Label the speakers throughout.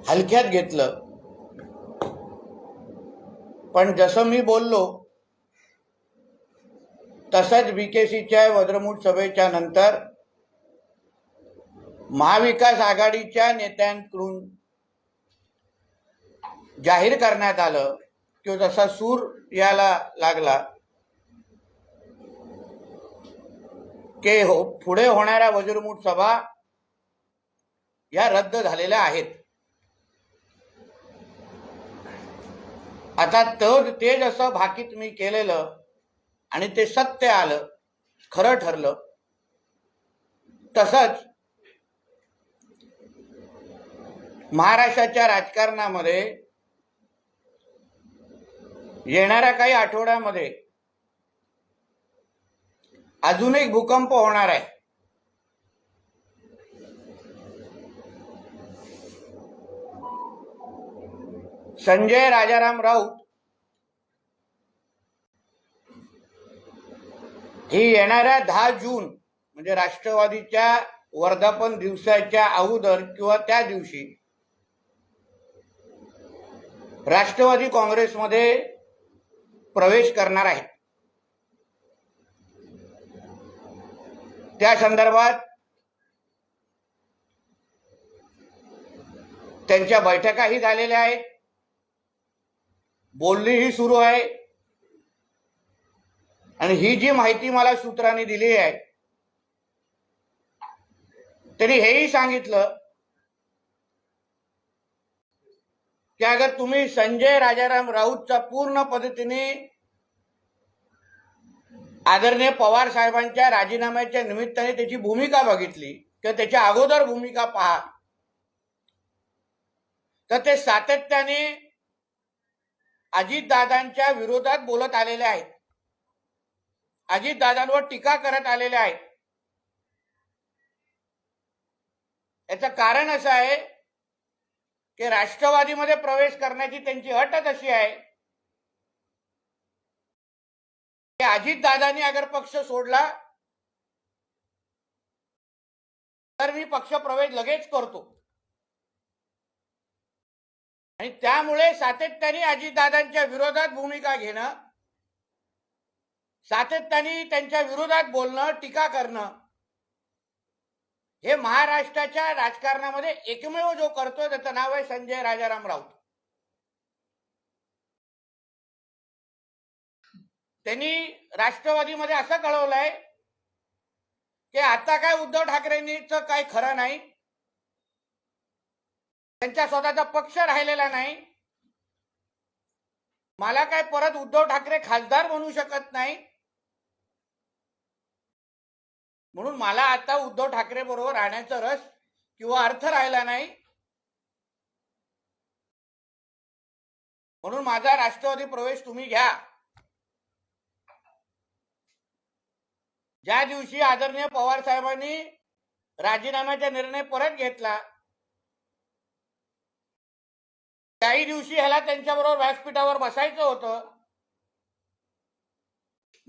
Speaker 1: हलक्यात घेतलं. पण जसं मी बोललो तसंच बीकेसीच्या वज्रमूठ सभेच्या नंतर महाविकास आघाडीच्या नेत्यांकडून जाहीर करण्यात आलं किंवा जसा सूर यायला लागला की पुढे होणाऱ्या वज्रमूठ सभा या रद्द झालेल्या आहेत. आता ते जसं भाकीत मी केलेलं आणि ते सत्य आलं, खरं ठरलं, तसंच महाराष्ट्राच्या राजकारणामध्ये येणाऱ्या काही आठवड्यामध्ये अजून एक भूकंप होणार आहे. संजय राजाराम राऊत ही येणाऱ्या 10 जून म्हणजे राष्ट्रवादीच्या वर्धापन दिवसाच्या अगोदर किंवा त्या दिवशी राष्ट्रवादी काँग्रेसमध्ये प्रवेश करणार आहेत. त्या संदर्भात त्यांच्या बैठकाही झालेल्या आहेत, बोलणीही सुरू आहे. आणि ही जी माहिती मला सूत्रांनी दिली आहे त्यांनी हेही सांगितलं की अगर तुम्ही संजय राजाराम राऊतचा पूर्ण पद्धतीने आदरणीय पवार साहेबांच्या राजीनाम्याच्या निमित्ताने त्याची भूमिका बघितली किंवा त्याच्या अगोदर भूमिका पहा तर ते सातत्याने अजितदादांच्या विरोधात बोलत आलेले आहेत, अजितदादांवर टीका करत आलेले आहेत. याचं कारण असं आहे की राष्ट्रवादीमध्ये प्रवेश करण्याची त्यांची अटच अशी आहे की अजितदादांनी अगर पक्ष सोडला तर मी पक्ष प्रवेश लगेच करतो. आणि त्यामुळे सातत्याने अजितदादांच्या विरोधात भूमिका घेणं, सातत्याने त्यांच्या विरोधात बोलणं, टीका करणं हे महाराष्ट्राच्या राजकारणामध्ये एकमेव जो करतोय त्याचं नाव आहे संजय राजाराम राऊत. त्यांनी राष्ट्रवादीमध्ये असं कळवलंय की आता काय उद्धव ठाकरेंचं काय खरं नाही, त्यांचा स्वतःचा पक्ष राहिलेला नाही, मला काय परत उद्धव ठाकरे खासदार बनू शकत नाही, म्हणून मला आता उद्धव ठाकरे बरोबर राहण्याचा रस किंवा अर्थ राहिला नाही, म्हणून माझा राष्ट्रवादी प्रवेश तुम्ही घ्या. ज्या दिवशी आदरणीय पवार साहेबांनी राजीनाम्याचा निर्णय परत घेतला त्याही दिवशी ह्याला त्यांच्याबरोबर व्यासपीठावर बसायचं होतं.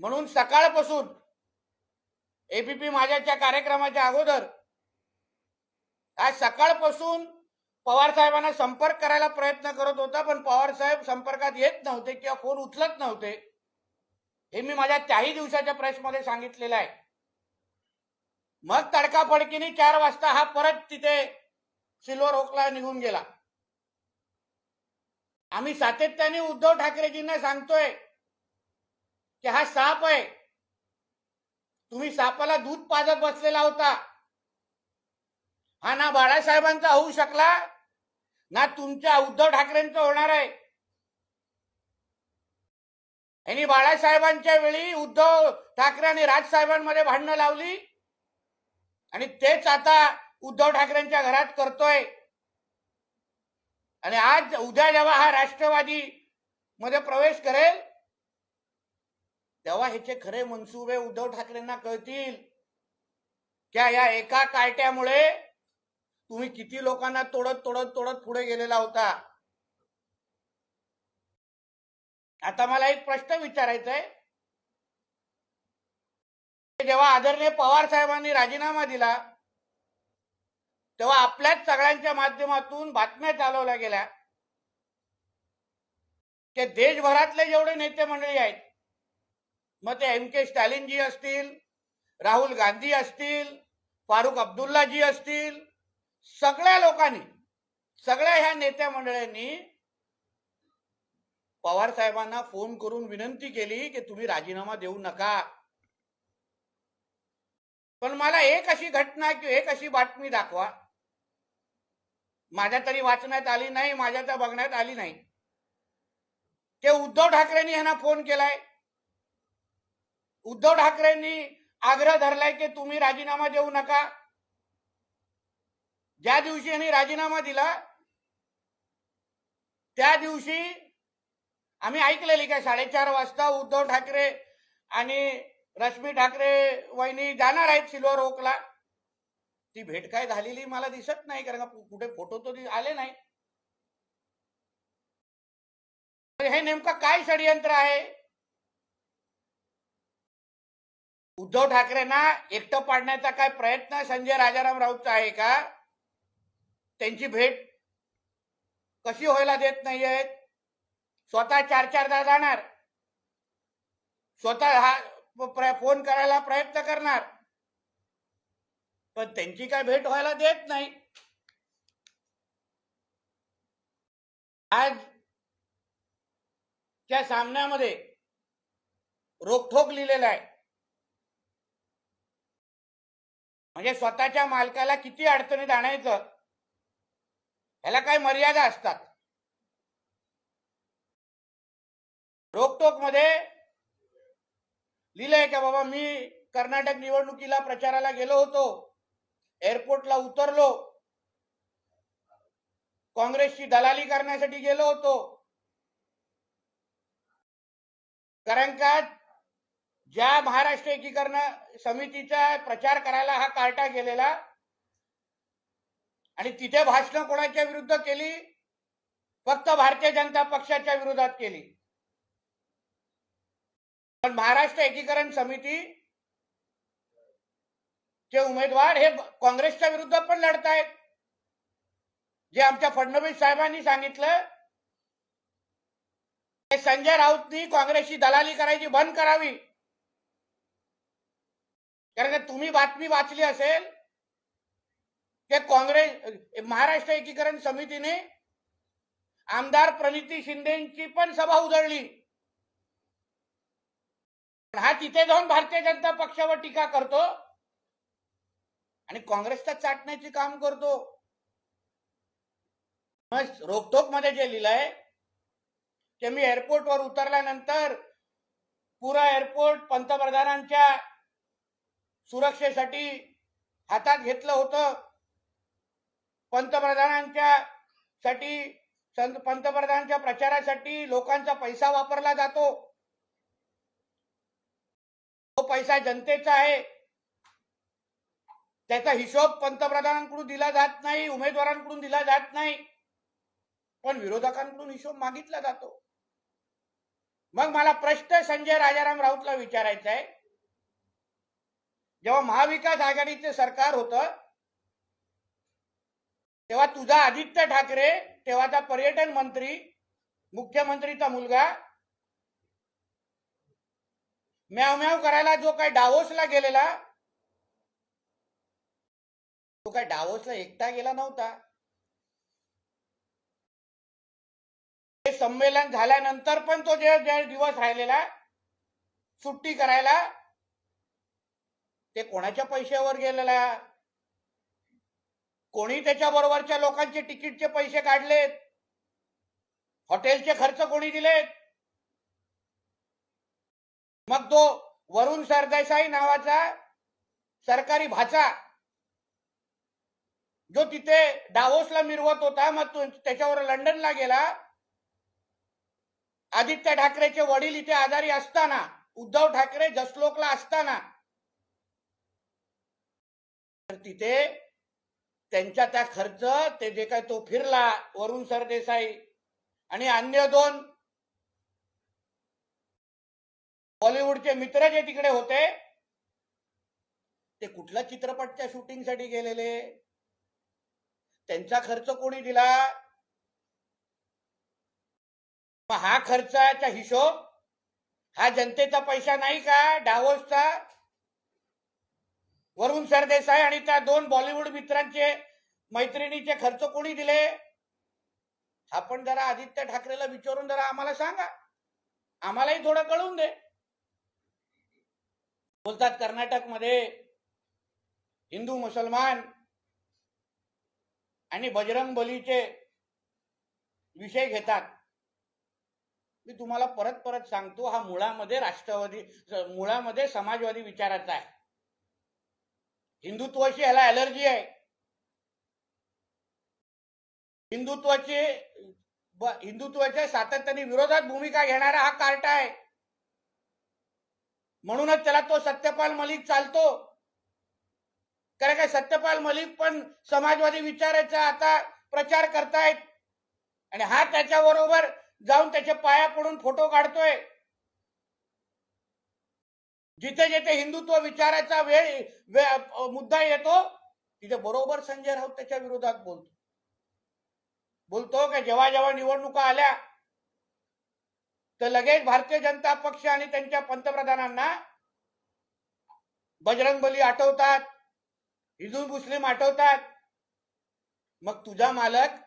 Speaker 1: म्हणून सकाळपासून एबीपी माझ्याच्या कार्यक्रमाच्या अगोदर आज सकाळपासून पवार साहेबांना संपर्क करायला प्रयत्न करत होता, पण पवार साहेब संपर्कात येत नव्हते किंवा फोन उचलत नव्हते. हे मी माझ्या त्याही दिवसाच्या प्रेसमध्ये सांगितलेलं आहे. मग तडकाफडकीने 4 वाजता हा परत तिथे सिल्वर ओकला निघून गेला. आम्ही सातत्याने उद्धव ठाकरेजींना सांगतोय की हा साप आहे, तुम्ही सापाला दूध पाजत बसलेला होता. हा ना बाळासाहेबांचा होऊ शकला ना तुमच्या उद्धव ठाकरेंचा होणार आहे. यांनी बाळासाहेबांच्या वेळी उद्धव ठाकरे आणि राजसाहेबांमध्ये भांडणं लावली आणि तेच आता उद्धव ठाकरेंच्या घरात करतोय. आणि आज उद्या जेव्हा हा राष्ट्रवादी मध्ये प्रवेश करेल तेव्हा ह्याचे खरे मनसुबे उद्धव ठाकरेंना कळतील. क्या या एका कार्ट्यामुळे तुम्ही किती लोकांना तोडत तोडत तोडत पुढे गेलेला होता. आता मला एक प्रश्न विचारायचा आहे, जेव्हा आदरणीय पवार साहेबांनी राजीनामा दिला तेव्हा आपल्याच सगळ्यांच्या माध्यमातून बातम्या चालवल्या गेल्या की देशभरातले जेवढे नेते मंडळी आहेत, मग ते M.K. स्टॅलिनजी असतील, राहुल गांधी असतील, फारुख अब्दुल्लाजी असतील, सगळ्या लोकांनी, सगळ्या ह्या नेत्या मंडळींनी पवार साहेबांना फोन करून विनंती केली की तुम्ही राजीनामा देऊ नका. पण मला एक अशी घटना किंवा एक अशी बातमी दाखवा, माझ्या तरी वाचण्यात आली नाही, माझ्या तर बघण्यात आली नाही, की उद्धव ठाकरेंनी यांना फोन केलाय, उद्धव ठाकरेंनी आग्रह धरलाय की तुम्ही राजीनामा देऊ नका. ज्या दिवशी यांनी राजीनामा दिला त्या दिवशी आम्ही ऐकलेली काय 4:30 वाजता उद्धव ठाकरे आणि रश्मी ठाकरे वहिनी जाणार आहेत सिल्वर ओकला. ती भेट काय झालेली मला दिसत नाही, कारण कुठे फोटो तो आले नाही. हे नेमकं काय षडयंत्र आहे? उद्धव ठाकरेंना एकटं पाडण्याचा काय प्रयत्न संजय राजाराम राऊतचा आहे का? त्यांची भेट कशी व्हायला देत नाहीयेत? स्वतः 4-4दा जाणार, स्वतः हा फोन करायला प्रयत्न करणार, पण त्यांची काय भेट व्हायला देत नाही. आज त्या सामन्यामध्ये रोखोक लिहिलेला आहे, म्हणजे स्वतःच्या मालकाला किती अडचणीत आणायचं ह्याला काय मर्यादा असतात. रोकटोक मध्ये लिहिलंय का बाबा मी कर्नाटक निवडणुकीला प्रचाराला गेलो होतो, एअरपोर्टला उतरलो, काँग्रेसची दलाली करण्यासाठी गेलो होतो, कारण का ज्या महाराष्ट्र एकीकरण समितीचा प्रचार करायला हा कार्टा गेलेला आणि तिथे भाषण कोणाच्या विरुद्ध केली? फक्त भारतीय जनता पक्षाच्या विरोधात केली. पण महाराष्ट्र एकीकरण समिती चे उमेदवार हे काँग्रेसच्या विरुद्ध पण लढतायत. जे आमच्या फडणवीस साहेबांनी सांगितलं की संजय राऊतनी काँग्रेसची दलाली करायची बंद करावी, कारण तुम्ही बातमी वाचली असेल की काँग्रेस महाराष्ट्र एकीकरण समितीने आमदार प्रणिती शिंदेची पण सभा उधळली. हा तिथे जाऊन भारतीय जनता पक्षावर टीका करतो आणि काँग्रेसचा चाटण्याचे काम करतो. मग रोकटोक मध्ये जे लिहिलंय की मी एअरपोर्टवर उतरल्यानंतर पुरा एअरपोर्ट पंतप्रधानांच्या सुरक्षेसाठी हातात घेतलं होतं, पंतप्रधानांच्या प्रचारासाठी लोकांचा पैसा वापरला जातो, तो पैसा जनतेचा आहे, त्याचा हिशोब पंतप्रधानांकडून दिला जात नाही, उमेदवारांकडून दिला जात नाही, पण विरोधकांकडून हिशोब मागितला जातो. मग मला प्रश्न संजय राजाराम राऊतला विचारायचा आहे, जेव्हा महाविकास आघाडीचे सरकार होतं तेव्हा तुझा आदित्य ठाकरे, तेव्हाचा पर्यटन मंत्री, मुख्यमंत्रीचा मुलगा, म्याव म्याव करायला जो काय डावोसला गेलेला, तो काय डावोसला एकटा गेला नव्हता. हे संमेलन झाल्यानंतर पण तो जे दिवस राहिलेला सुट्टी करायला, ते कोणाच्या पैशावर गेलेला? कोणी त्याच्या बरोबरच्या लोकांचे तिकीटचे पैसे काढलेत? हॉटेलचे खर्च कोणी दिलेत? मग तो वरुण सरदेसाई नावाचा सरकारी भाचा जो तिथे डावोसला मिरवत होता, मग तो त्याच्यावर लंडनला गेला. आदित्य ठाकरेचे वडील इथे आजारी असताना, उद्धव ठाकरे जसलोकला असताना, तर तिथे त्यांच्या त्या खर्च, ते जे काय तो फिरला वरुण सरदेसाई आणि अन्य 2 बॉलिवूडचे मित्र जे तिकडे होते, ते कुठल्या चित्रपटच्या शूटिंगसाठी गेलेले? त्यांचा खर्च कोणी दिला? मग हा खर्चाचा हिशोब हा जनतेचा पैसा नाही का? डावोसचा वरुण सरदेसाई आणि त्या दोन बॉलिवूड मित्रांचे मैत्रिणीचे खर्च कोणी दिले? आपण जरा आदित्य ठाकरेला विचारून जरा आम्हाला सांगा, आम्हालाही थोडं कळून दे. बोलतात कर्नाटकमध्ये हिंदू मुसलमान आणि बजरंग बलीचे विषय घेतात. मी तुम्हाला परत परत सांगतो, हा मुळामध्ये मुळामध्ये समाजवादी विचाराचा आहे. हिंदुत्वाची ह्याला ॲलर्जी आहे. हिंदुत्वाच्या सातत्याने विरोधात भूमिका घेणारा हा कार्टा आहे. म्हणूनच त्याला तो सत्यपाल मलिक चालतो. कारण काय, सत्यपाल मलिक पण समाजवादी विचाराचा आता प्रचार करतायत आणि हा त्याच्याबरोबर जाऊन त्याच्या पाया पडून फोटो काढतोय. जिथे जिथे हिंदुत्व विचाराचा मुद्दा येतो तिथे बरोबर संजय राऊत त्याच्या विरोधात बोलतो की जेव्हा जेव्हा निवडणुका आल्या तर लगेच भारतीय जनता पक्ष आणि त्यांच्या पंतप्रधानांना बजरंगबली आठवतात, हिंदू मुस्लिम आठवतात. मग तुझा मालक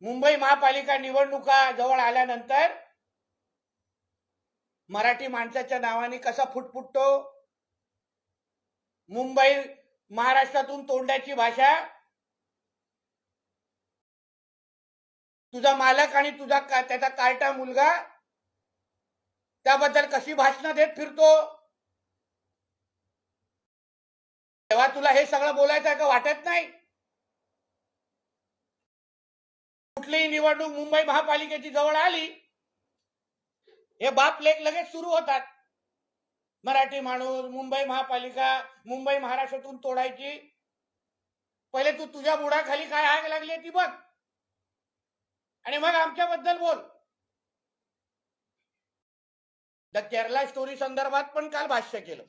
Speaker 1: मुंबई महापालिका निवडणुका जवळ आल्यानंतर मराठी माणसाच्या नावाने कसा फुटफुटतो? मुंबई महाराष्ट्रातून तोंडाची भाषा. तुझा मालक आणि त्याचा कार्टा मुलगा त्याबद्दल कशी भाषणं देत फिरतो. तेव्हा तुला हे सगळं बोलायचं का वाटत नाही? कुठलीही निवडणूक मुंबई महापालिकेची जवळ आली हे बाप लेख लगेच सुरू होतात. मराठी माणूस, मुंबई महापालिका, मुंबई महाराष्ट्रातून तोडायची. पहिले तू तुझ्या बुडाखाली काय आग लागली ती बघ आणि मग आमच्याबद्दल बोल. द केरला स्टोरी संदर्भात पण काल भाष्य केलं.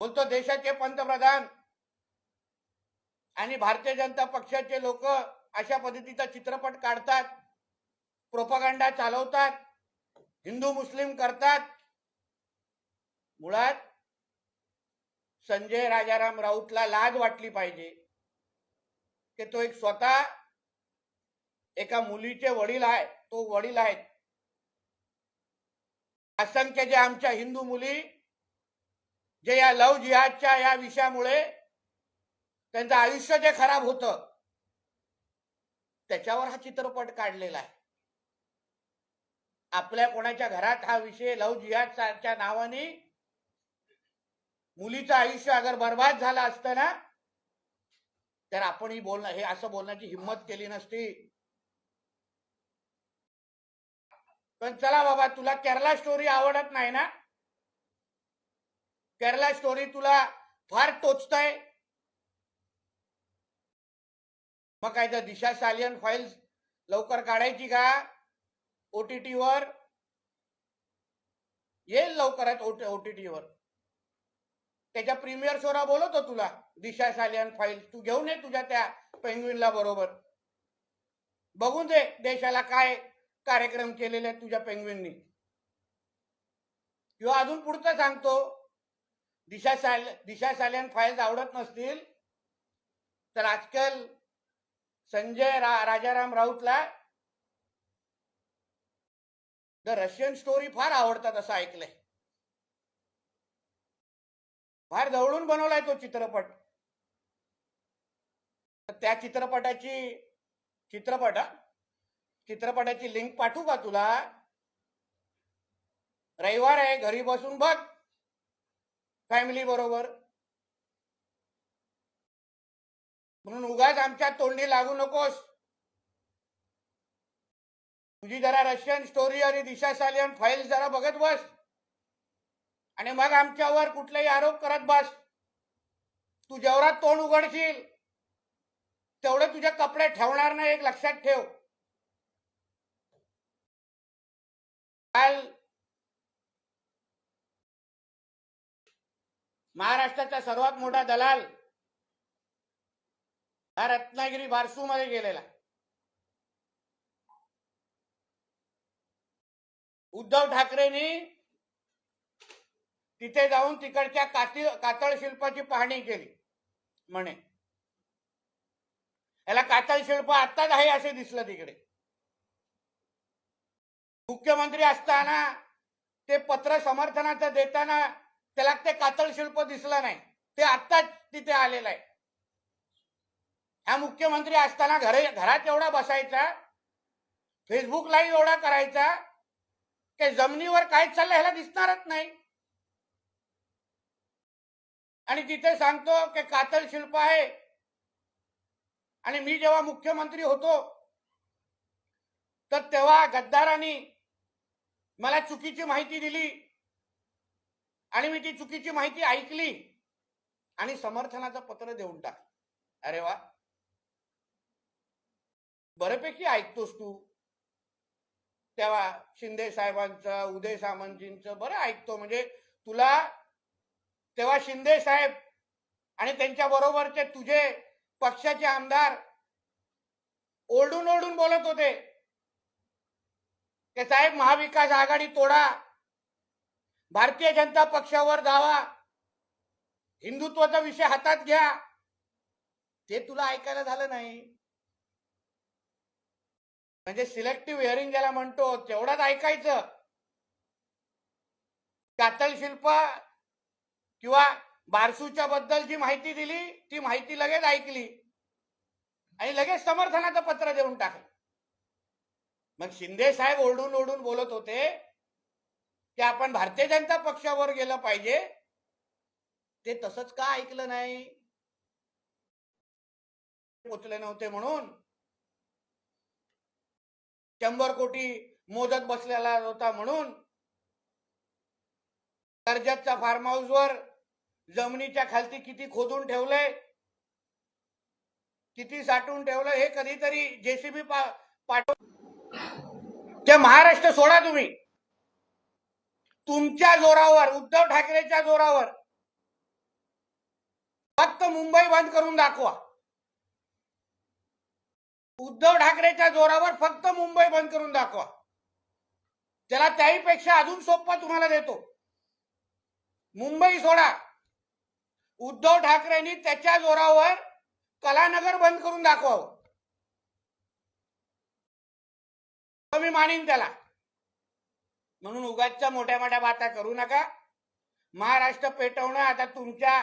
Speaker 1: बोलतो देशाचे पंतप्रधान आणि भारतीय जनता पक्षाचे लोक अशा पद्धतीचा चित्रपट काढतात, प्रोपागंडा चालवतात, हिंदू मुस्लिम करतात. मुळात संजय राजाराम राऊतला लाज वाटली पाहिजे की तो एक स्वतः एका मुलीचे वडील आहे, तो वडील आहेत. असंख्य जे आमच्या हिंदू मुली जे या लव जिहादच्या या विषयामुळे त्यांचं आयुष्य जे खराब होतं त्याच्यावर हा चित्रपट काढलेला आहे. आपल्या कोणाच्या घरात हा विषय लव जिहादच्या नावाने मुलीचं आयुष्य अगर बर्बाद झालं असतं ना तर आपणही हे असं बोलण्याची हिंमत केली नसती. पण चला बाबा, तुला केरला स्टोरी आवडत नाही ना? केरला स्टोरी तुला फार टोचतंय. मग काय तर दिशा सालियन फाईल्स लवकर काढायची का? OTT वर येईल लवकरच. OTT वर त्याच्या प्रीमियर शोला बोलवतो तुला. दिशा सालियन फाईल्स तू घेऊन ये तुझ्या त्या पेंग्विनला बरोबर. बघून दे देशाला काय कार्यक्रम केलेले तुझ्या पेंग्विननी. किंवा अजून पुढचं सांगतो, दिशा सालियन फाईल्स आवडत नसतील तर आजकाल संजय राजाराम राऊतला द रशियन स्टोरी फार आवडतात असं ऐकलंय. फार जवळून बनवलाय तो चित्रपट. त्या चित्रपटाची लिंक पाठवू का तुला? रविवार आहे, घरी बसून बघ फॅमिली बरोबर. म्हणून उगाच आमच्या तोंडी लागू नकोस. तुझी जरा रशियन स्टोरी आणि दिशा सालियन फाईल जरा बघत बस आणि मग आमच्यावर कुठलेही आरोप करत बस. तू जेवढा तोंड उघडशील तेवढे तुझे कपडे ठेवणार नाही, एक लक्षात ठेव. काल महाराष्ट्राचा सर्वात मोठा दलाल हा रत्नागिरी बारसू मध्ये गेलेला. उद्धव ठाकरेंनी तिथे जाऊन तिकडच्या कातळ शिल्पाची पाहणी केली. म्हणे याला कातळ शिल्प आत्ताच आहे असे दिसलं. तिकडे मुख्यमंत्री असताना ते पत्र समर्थनाचं देताना त्याला ते कातळ शिल्प दिसलं नाही. ते आत्ताच तिथे आलेलं आहे. हा मुख्यमंत्री असताना घरात एवढा बसायचा, फेसबुक लाईव्ह एवढा करायचा की जमिनीवर काय चाललंय ह्याला दिसणारच नाही. आणि तिथे सांगतो की कातळ शिल्प आहे. आणि मी जेव्हा मुख्यमंत्री होतो तर तेव्हा गद्दारांनी मला चुकीची माहिती दिली आणि मी ती चुकीची माहिती ऐकली आणि समर्थनाचं पत्र देऊन टाकलं. अरे वा, बऱ्यापैकी ऐकतोस तू. तेव्हा शिंदे साहेबांचं, उदय सामंतजींचं बरं ऐकतो. म्हणजे तुला तेव्हा शिंदे साहेब आणि त्यांच्या बरोबरचे तुझे पक्षाचे आमदार ओरडून ओरडून बोलत होते की साहेब महाविकास आघाडी तोडा, भारतीय जनता पक्षावर जावा, हिंदुत्वाचा विषय हातात घ्या. ते तुला ऐकायला झालं नाही. म्हणजे सिलेक्टिव्ह हिअरिंग ज्याला म्हणतो तेवढाच ऐकायचं. कातळ शिल्प किंवा बारसूच्या बद्दल जी माहिती दिली ती माहिती लगेच ऐकली आणि लगेच समर्थनाचं पत्र देऊन टाकलं. मग शिंदे साहेब ओरडून ओरडून बोलत होते की आपण भारतीय जनता पक्षावर गेलं पाहिजे. ते तसंच का ऐकलं नाही? पोचले नव्हते म्हणून 100 कोटी मोदत बसलेला होता म्हणून कर्जतच्या फार्म हाऊसवर जमिनीच्या खालती किती खोदून ठेवलंय, किती साठवून ठेवलं हे कधीतरी जेसीबी पाठवून ते महाराष्ट्र सोडा. तुम्ही तुमच्या जोरावर, उद्धव ठाकरेच्या जोरावर फक्त मुंबई बंद करून दाखवा. उद्धव ठाकरेच्या जोरावर फक्त मुंबई बंद करून दाखवा. त्याला त्याहीपेक्षा अजून सोपं तुम्हाला देतो. मुंबई सोडा. उद्धव ठाकरेंनी त्याच्या जोरावर कलानगर बंद करून दाखवावं. मी मानीन त्याला. म्हणून उगाचच्या मोठ्या मोठ्या बाता करू नका. महाराष्ट्र पेटवणं आता तुमच्या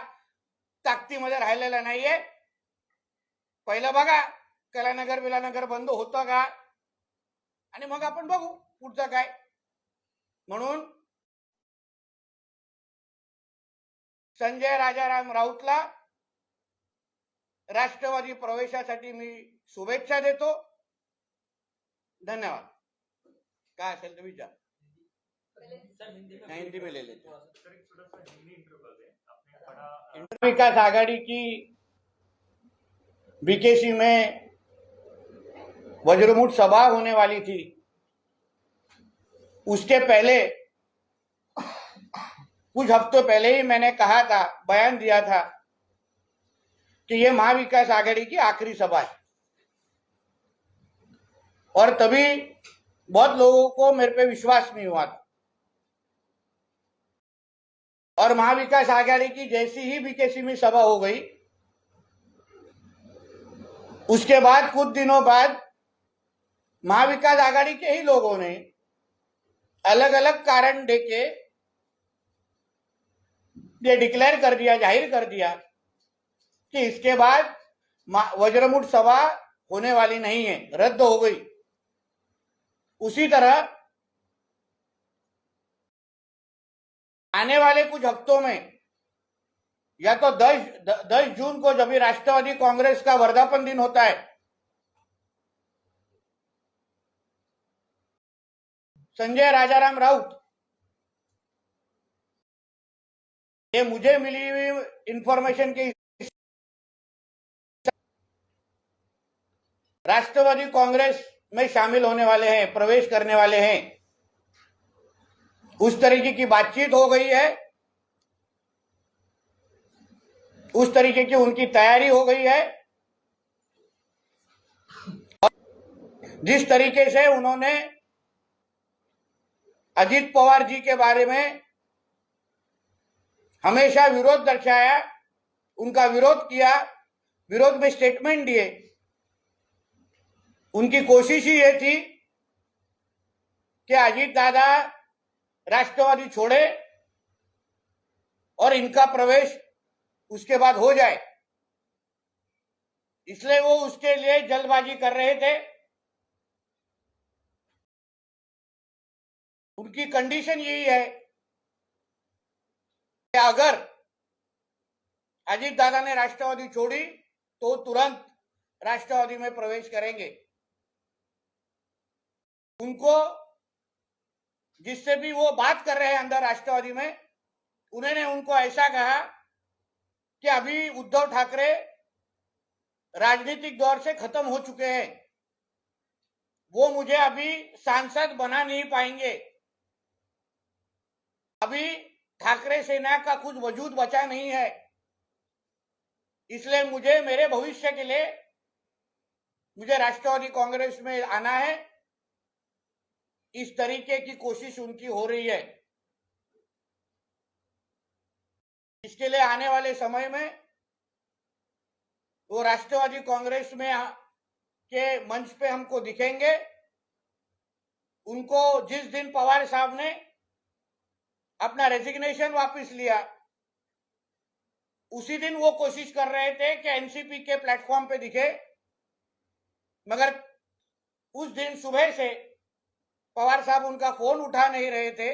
Speaker 1: ताकदीमध्ये राहिलेलं नाहीये. पहिलं बघा कलानगर बिलानगर बंद होतं का आणि मग आपण बघू पुढचं काय. म्हणून संजय राजाराम राऊतला राष्ट्रवादी प्रवेशासाठी मी शुभेच्छा देतो. धन्यवाद. काय असेल तर विचार. हिंदी में ले लेते. विकास आघाड़ी की बीकेसी में वज्रमुठ सभा होने वाली थी. उसके पहले कुछ हफ्तों पहले ही मैंने कहा था, बयान दिया था कि ये महाविकास आघाड़ी की आखिरी सभा है. और तभी बहुत लोगों को मेरे पे विश्वास नहीं हुआ था. और महाविकास आघाड़ी की जैसी ही बीकेसी में सभा हो गई, उसके बाद कुछ दिनों बाद महाविकास आघाड़ी के ही लोगों ने अलग अलग कारण देके ये डिक्लेयर कर दिया, जाहिर कर दिया कि इसके बाद वज्रमुठ सभा होने वाली नहीं है, रद्द हो गई. उसी तरह आने वाले कुछ हफ्तों में या तो 10 जून को जब राष्ट्रवादी कांग्रेस का वर्धापन दिन होता है, संजय राजाराम राउत, ये मुझे मिली हुई इंफॉर्मेशन के राष्ट्रवादी कांग्रेस में शामिल होने वाले हैं, प्रवेश करने वाले हैं. उस तरीके की बातचीत हो गई है उस तरीके की उनकी तैयारी हो गई है। जिस तरीके से उन्होंने अजित पवार जी के बारे में हमेशा विरोध दर्शाया, उनका विरोध किया, विरोध में स्टेटमेंट दिए, उनकी कोशिश ही ये थी कि अजीत दादा राष्ट्रवादी छोड़े और इनका प्रवेश उसके बाद हो जाए, इसलिए वो उसके लिए जल्दबाजी कर रहे थे। उनकी कंडीशन यही है कि अगर अजीत दादा ने राष्ट्रवादी छोड़ी तो तुरंत राष्ट्रवादी में प्रवेश करेंगे। उनको जिससे भी वो बात कर रहे हैं अंदर राष्ट्रवादी में, उन्होंने उनको ऐसा कहा कि अभी उद्धव ठाकरे राजनीतिक दौर से खत्म हो चुके हैं, वो मुझे अभी सांसद बना नहीं पाएंगे, अभी ठाकरे सेना का कुछ वजूद बचा नहीं है, इसलिए मुझे मेरे भविष्य के लिए मुझे राष्ट्रवादी कांग्रेस में आना है। इस तरीके की कोशिश उनकी हो रही है। इसके लिए आने वाले समय में वो राष्ट्रवादी कांग्रेस में के मंच पे हमको दिखेंगे। उनको जिस दिन पवार साहब ने अपना रेजिग्नेशन वापस लिया, उसी दिन वो कोशिश कर रहे थे कि एनसीपी के प्लेटफॉर्म पे दिखे, मगर उस दिन सुबह से पवार साहब उनका फोन उठा नहीं रहे थे,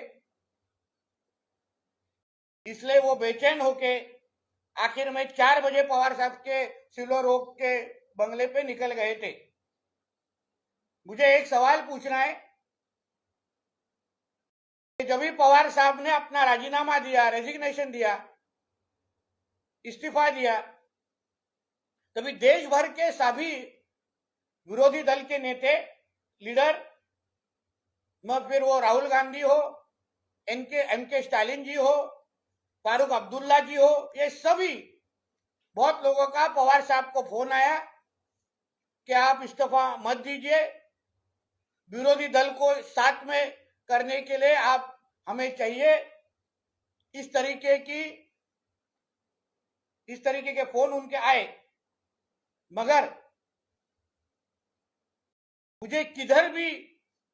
Speaker 1: इसलिए वो बेचैन होके आखिर में 4 बजे पवार साहब के सिलो रोड के बंगले पे निकल गए थे। मुझे एक सवाल पूछना है कि जब भी पवार साहब ने अपना राजीनामा दिया, रेजिग्नेशन दिया, इस्तीफा दिया, तभी देश भर के सभी विरोधी दल के नेता, लीडर, फिर वो राहुल गांधी हो, एमके स्टालिन जी हो, फारूक अब्दुल्ला जी हो, ये सभी बहुत लोगों का पवार साहब को फोन आया कि आप इस्तीफा मत दीजिए, विरोधी दल को साथ में करने के लिए आप हमें चाहिए। इस तरीके के फोन उनके आए, मगर मुझे किधर भी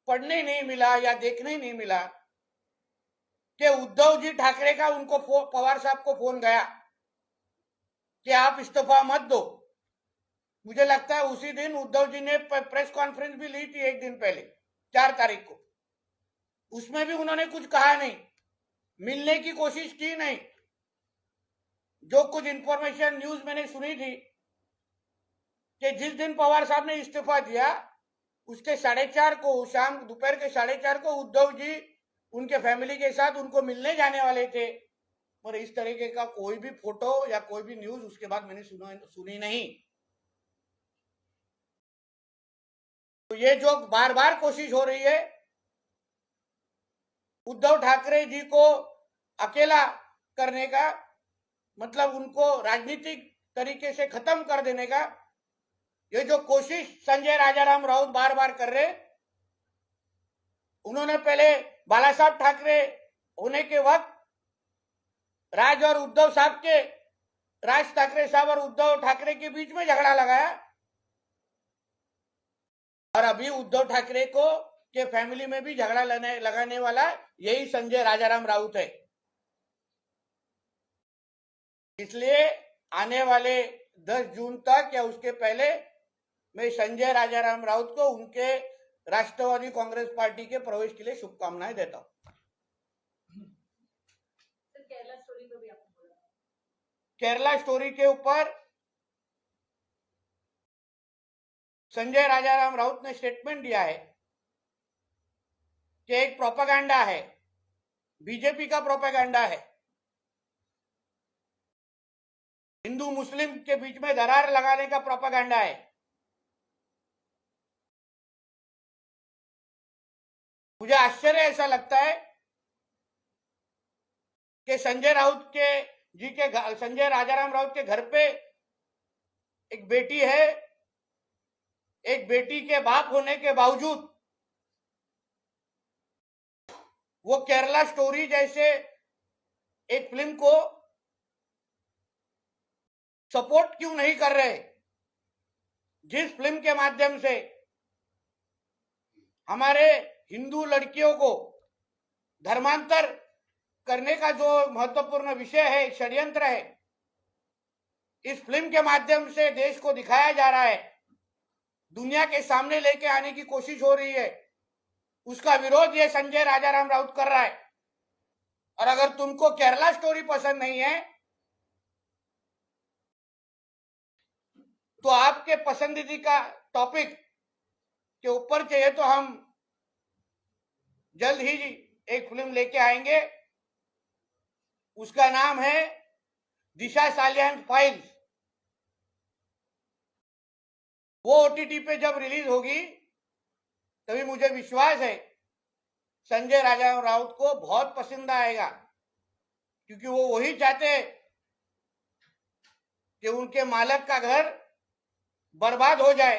Speaker 1: पढ़ने नहीं मिला या देखने नहीं मिला कि उद्धव जी ठाकरे का उनको पवार साहब को फोन गया कि आप इस्तीफा मत दो। मुझे लगता है उसी दिन उद्धव जी ने प्रेस कॉन्फ्रेंस भी ली थी एक दिन पहले, 4 तारीख को। उसमें भी उन्होंने कुछ कहा नहीं, मिलने की कोशिश की नहीं। जो कुछ इंफॉर्मेशन न्यूज मैंने सुनी थी कि जिस दिन पवार साहब ने इस्तीफा दिया, उसके 4:30 को, शाम दोपहर के 4:30 को उद्धव जी उनके फैमिली के साथ उनको मिलने जाने वाले थे, पर इस तरीके का कोई भी फोटो या कोई भी न्यूज उसके बाद मैंने सुनी नहीं। तो ये जो बार बार कोशिश हो रही है उद्धव ठाकरे जी को अकेला करने का, मतलब उनको राजनीतिक तरीके से खत्म कर देने का, ये जो कोशिश संजय राजाराम राउत बार बार कर रहे, उन्होंने पहले बाला साहब ठाकरे होने के वक्त राज ठाकरे साहब और उद्धव ठाकरे के बीच में झगड़ा लगाया, और अभी उद्धव ठाकरे को के फैमिली में भी झगड़ा लगाने वाला यही संजय राजाराम राउत है। इसलिए आने वाले 10 जून तक या उसके पहले मैं संजय राजाराम राउत को उनके राष्ट्रवादी कांग्रेस पार्टी के प्रवेश के लिए शुभकामनाएं देता हूं। केरला स्टोरी के ऊपर संजय राजाराम राउत ने स्टेटमेंट दिया है कि एक प्रोपेगेंडा है, बीजेपी का प्रोपेगेंडा है, हिंदू मुस्लिम के बीच में दरार लगाने का प्रोपेगेंडा है। मुझे आश्चर्य ऐसा लगता है कि संजय राउत के जी के संजय राजाराम राउत के घर पे एक बेटी है, एक बेटी के बाप होने के बावजूद वो केरला स्टोरी जैसे एक फिल्म को सपोर्ट क्यों नहीं कर रहे, जिस फिल्म के माध्यम से हमारे हिंदू लड़कियों को धर्मांतर करने का जो महत्वपूर्ण विषय है, षड्यंत्र है, इस फिल्म के माध्यम से देश को दिखाया जा रहा है, दुनिया के सामने लेके आने की कोशिश हो रही है, उसका विरोध ये संजय राजाराम राउत कर रहा है। और अगर तुमको केरला स्टोरी पसंद नहीं है तो आपके पसंदीदा टॉपिक के ऊपर चाहिए तो हम जल्द ही एक फिल्म लेके आएंगे, उसका नाम है दिशा सालियान फाइल्स। वो ओटीटी पे जब रिलीज होगी तभी मुझे विश्वास है संजय राजाराम राउत को बहुत पसंद आएगा, क्योंकि वो वही चाहते कि उनके मालक का घर बर्बाद हो जाए।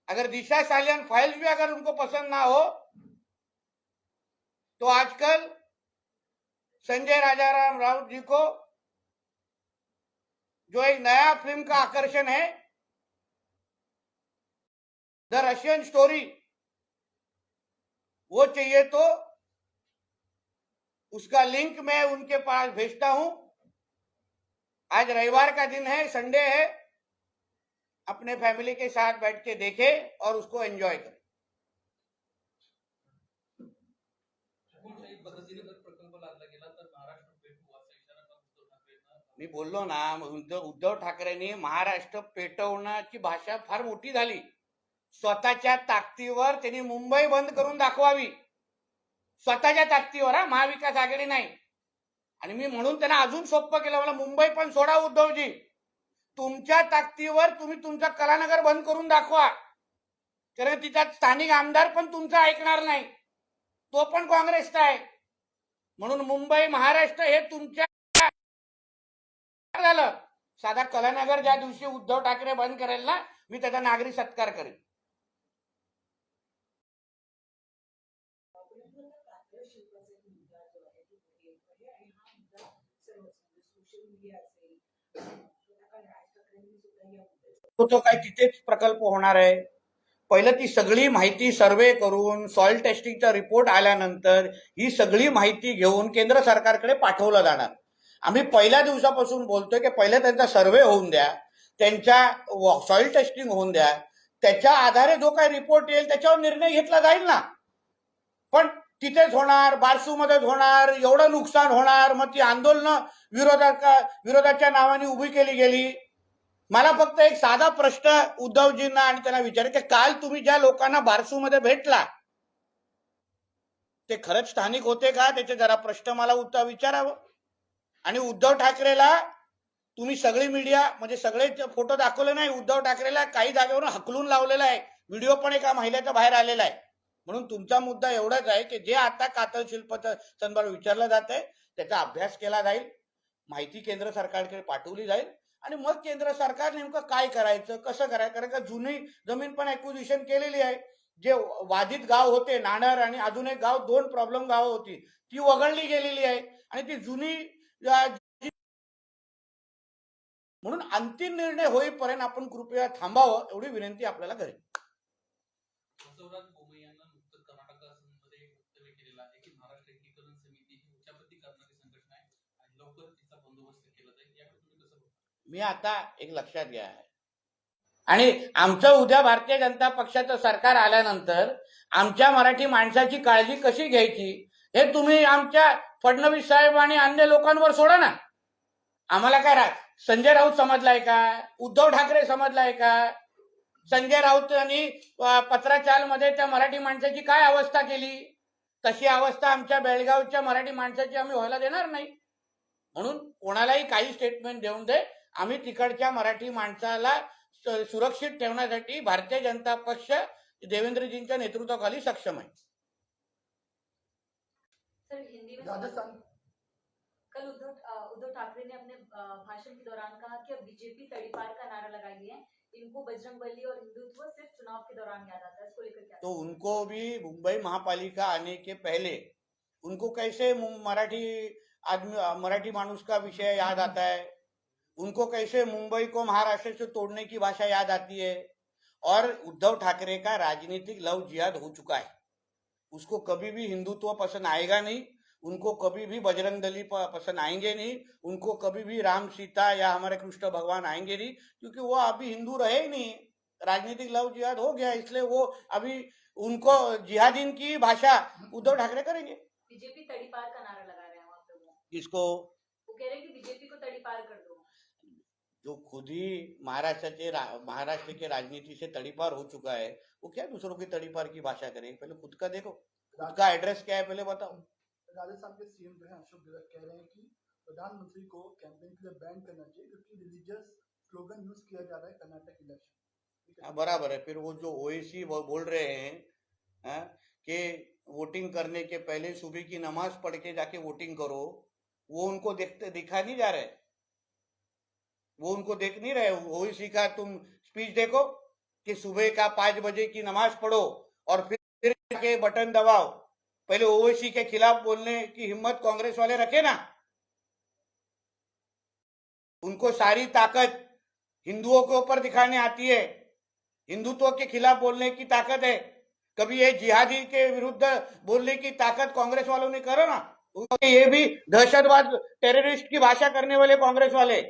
Speaker 1: अगर दिशा सालियान फाइल्स भी अगर उनको पसंद ना हो तो आजकल संजय राजाराम राउत जी को जो एक नया फिल्म का आकर्षण है, द रशियन स्टोरी, वो चाहिए तो उसका लिंक मैं उनके पास भेजता हूं। आज रविवार का दिन है, संडे है, अपने फैमिली के साथ बैठ के देखे और उसको एंजॉय करें। मी बोललो ना, उद्धव ठाकरेंनी महाराष्ट्र पेटवण्याची भाषा फार मोठी झाली। स्वतःच्या ताकदीवर त्यांनी मुंबई बंद करून दाखवावी, स्वतःच्या ताकदीवर, हा, महाविकास आघाडी नाही। आणि मी म्हणून त्यांना अजून सोपं केलं, मला मुंबई पण सोडा उद्धवजी, तुमच्या ताकदीवर तुम्ही तुमचा कलानगर बंद करून दाखवा, कारण तिथं स्थानिक आमदार पण तुमचं ऐकणार नाही, तो पण काँग्रेसचा आहे। म्हणून मुंबई महाराष्ट्र हे तुमच्या झालं। साधा कलानगर ज्या दिवशी उद्धव ठाकरे बंद करेल ना, मी त्याचा नागरी सत्कार करेन। तो काय तिथेच प्रकल्प होणार आहे। पहिलं ती सगळी माहिती सर्वे करून सॉइल टेस्टिंगचा रिपोर्ट आल्यानंतर ही सगळी माहिती घेऊन केंद्र सरकारकडे पाठवलं जाणार। आम्ही पहिल्या दिवसापासून बोलतोय की पहिलं त्यांचा सर्वे होऊन द्या, त्यांच्या सॉइल टेस्टिंग होऊन द्या, त्याच्या आधारे जो काही रिपोर्ट येईल त्याच्यावर निर्णय घेतला जाईल ना। पण तिथेच होणार, बारसूमध्येच होणार, एवढं नुकसान होणार, मग ती आंदोलन विरोधाच्या नावाने उभी केली गेली। मला फक्त एक साधा प्रश्न उद्धवजींना आणि त्यांना विचारायचं, काल तुम्ही ज्या लोकांना बारसूमध्ये भेटला ते खरंच स्थानिक होते का, त्याचे जरा प्रश्न मला उत्तर विचारावं। आणि उद्धव ठाकरेला तुम्ही सगळी मीडिया म्हणजे सगळे फोटो दाखवले नाही, उद्धव ठाकरेला काही जागेवरून हकलून लावलेला आहे, व्हिडिओ पण एका महिलेचा बाहेर आलेला आहे। म्हणून तुमचा मुद्दा एवढाच आहे की जे आता कातळ शिल्पाच्या संदर्भात विचारलं जात आहे त्याचा अभ्यास केला जाईल, माहिती केंद्र सरकारकडे पाठवली जाईल आणि मग केंद्र सरकार नेमकं काय करायचं, कसं करायचं। कारण का जुनी जमीन पण ॲक्विजिशन केलेली आहे, जे वादित गाव होते नाणार आणि अजून एक गाव, दोन प्रॉब्लेम गाव होती, ती वगळली गेलेली आहे आणि ती जुनी, म्हणून अंतिम निर्णय होईपर्यंत आपण कृपया थांबावं एवढी विनंती आपल्याला करेल। मी आता एक लक्षात घ्या, आणि आमचं उद्या भारतीय जनता पक्षाचं सरकार आल्यानंतर आमच्या मराठी माणसाची काळजी कशी घ्यायची हे तुम्ही आमच्या फडणवीस साहेब आणि अन्य लोकांवर सोडा ना। आम्हाला काय संजय राऊत समजलाय का, उद्धव ठाकरे समजलाय का? संजय राऊत यांनी पत्राचारमध्ये त्या मराठी माणसाची काय अवस्था केली, तशी अवस्था आमच्या बेळगावच्या मराठी माणसाची आम्ही व्हायला देणार नाही। म्हणून कोणालाही काही स्टेटमेंट देऊन दे, आम्ही तिकडच्या मराठी माणसाला सुरक्षित ठेवण्यासाठी भारतीय जनता पक्ष देवेंद्रजींच्या नेतृत्वाखाली सक्षम आहे।
Speaker 2: राजस्थान कल उद्धव ठाकरे ने अपने भाषण के दौरान कहा कि अब बीजेपी तड़ीपार का नारा लगाई है, इनको बजरंगबली और हिंदुत्व सिर्फ चुनाव के दौरान याद आता है। इसको लेकर क्या?
Speaker 1: तो उनको भी मुंबई महापालिका आने के पहले उनको कैसे मराठी मानुस का विषय याद आता है, उनको कैसे मुंबई को महाराष्ट्र से तोड़ने की भाषा याद आती है। और उद्धव ठाकरे का राजनीतिक लव जिहाद हो चुका है, उसको कभी भी हिंदुत्व पसंद आएगा नहीं, उनको कभी भी बजरंग दली पसंद आएंगे नहीं, उनको कभी भी राम सीता या हमारे कृष्ण भगवान आएंगे नहीं, क्योंकि वो अभी हिंदू रहे ही नहीं, राजनीतिक लव जिहाद हो गया, इसलिए वो अभी उनको जिहादीन की भाषा उद्धव ठाकरे करेंगे।
Speaker 2: बीजेपी तड़ीपार का नारा लगा रहे हैं वहां पे,
Speaker 1: किसको?
Speaker 2: वो कह रहे हैं कि बीजेपी को तड़ीपार कर दो।
Speaker 1: जो खुद ही महाराष्ट्र के राजनीति से तड़ीपार हो चुका है, वो क्या दूसरों की तड़ीपार की भाषा करेंगे? पहले खुद का देखो, खुद का एड्रेस क्या है पहले बताओ।
Speaker 3: राजस्थान के सीएम जो है अशोक गहलोत कह रहे हैं कि प्रधानमंत्री को कैंपेन के लिए बैन करना चाहिए क्योंकि रिलीजियस स्लोगन यूज किया जा रहा है कर्नाटक इलेक्शन।
Speaker 1: हाँ बराबर है। फिर वो जो ओएसी वो बोल रहे हैं कि वोटिंग करने के पहले सुबह की नमाज पढ़ के जाके वोटिंग करो, वो उनको दिखा नहीं जा रहे, वो उनको देख नहीं रहे। ओएसी का तुम स्पीच देखो कि सुबह का 5 बजे की नमाज पढ़ो और फिर के बटन दबाओ। पहले ओवैसी के खिलाफ बोलने की हिम्मत कांग्रेस वाले रखे ना, उनको सारी ताकत हिंदुओं के ऊपर दिखाने आती है, हिंदुत्व के खिलाफ बोलने की ताकत है। कभी ये जिहादी के विरुद्ध बोलने की ताकत कांग्रेस वालों ने करो ना, ये भी दहशतवाद टेररिस्ट की भाषा करने वाले कांग्रेस वाले।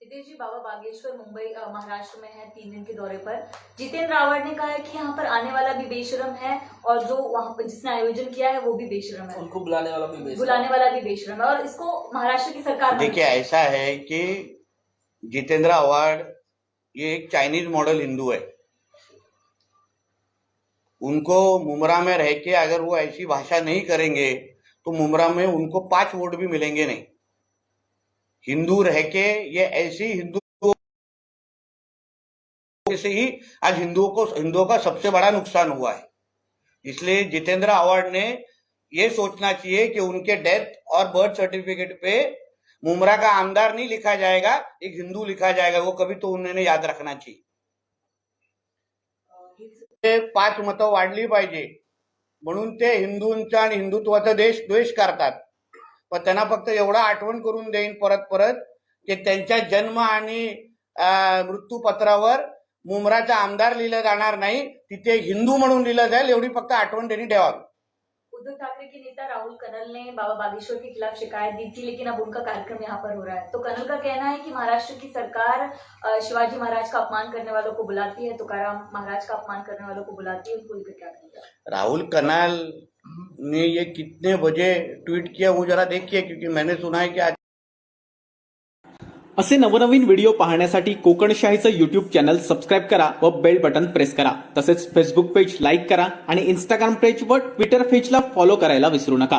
Speaker 2: नितेश जी, बाबा बागेश्वर मुंबई महाराष्ट्र में है 3 दिन के दौरे पर। जितेंद्र आव्हाड ने कहा है कि यहाँ पर आने वाला भी बेशरम है और जो वहाँ पर जिसने आयोजन किया है वो भी बेशरम है, उनको बुलाने वाला भी बेशरम है और इसको महाराष्ट्र की सरकार।
Speaker 1: देखिए ऐसा है कि जितेंद्र आव्हाड ये एक चाइनीज मॉडल हिंदू है, उनको मुमरा में रह के अगर वो ऐसी भाषा नहीं करेंगे तो मुमरा में उनको 5 वोट भी मिलेंगे नहीं। हिंदू रह के ये ऐसी हिंदुओं से ही आज हिंदुओं का सबसे बड़ा नुकसान हुआ है। इसलिए जितेंद्र आव्हाड ने ये सोचना चाहिए कि उनके डेथ और बर्थ सर्टिफिकेट पे मुमरा का आमदार नहीं लिखा जाएगा, एक हिंदू लिखा जाएगा। वो कभी तो उन्होंने याद रखना चाहिए। 5 मतं वाढली पाहिजे म्हणून ते हिंदूंचा आणि हिंदुत्वाचा द्वेष करतात। पण त्यांना फक्त एवढा आठवण करून देईन परत परत की त्यांच्या जन्म आणि मृत्यूपत्रावर मुमराचा आमदार लिहिलं जाणार नाही, तिथे हिंदू म्हणून लिहिलं जाईल, एवढी फक्त आठवण त्यांनी ठेवावी।
Speaker 2: उद्धव ठाकरे के नेता राहुल कनल ने बाबा बागेश्वर के खिलाफ शिकायत दी थी, लेकिन अब उनका कार्यक्रम यहाँ पर हो रहा है। तो कनल का कहना है कि महाराष्ट्र की सरकार शिवाजी महाराज का अपमान करने वालों को बुलाती है, तुकाराम महाराज का अपमान करने वालों को बुलाती है, उनको लेकर क्या कहेंगे?
Speaker 1: राहुल कनाल ने ये कितने बजे ट्वीट किया वो जरा देखिए, क्योंकि मैंने सुना है कि आज
Speaker 4: असे नवनवीन व्हिडिओ पाहण्यासाठी कोकणशाहीचं यूट्यूब चॅनल सबस्क्राईब करा व बेल बटन प्रेस करा। तसेच फेसबुक पेज लाईक करा आणि इंस्टाग्राम पेज व ट्विटर पेजला फॉलो करायला विसरू नका।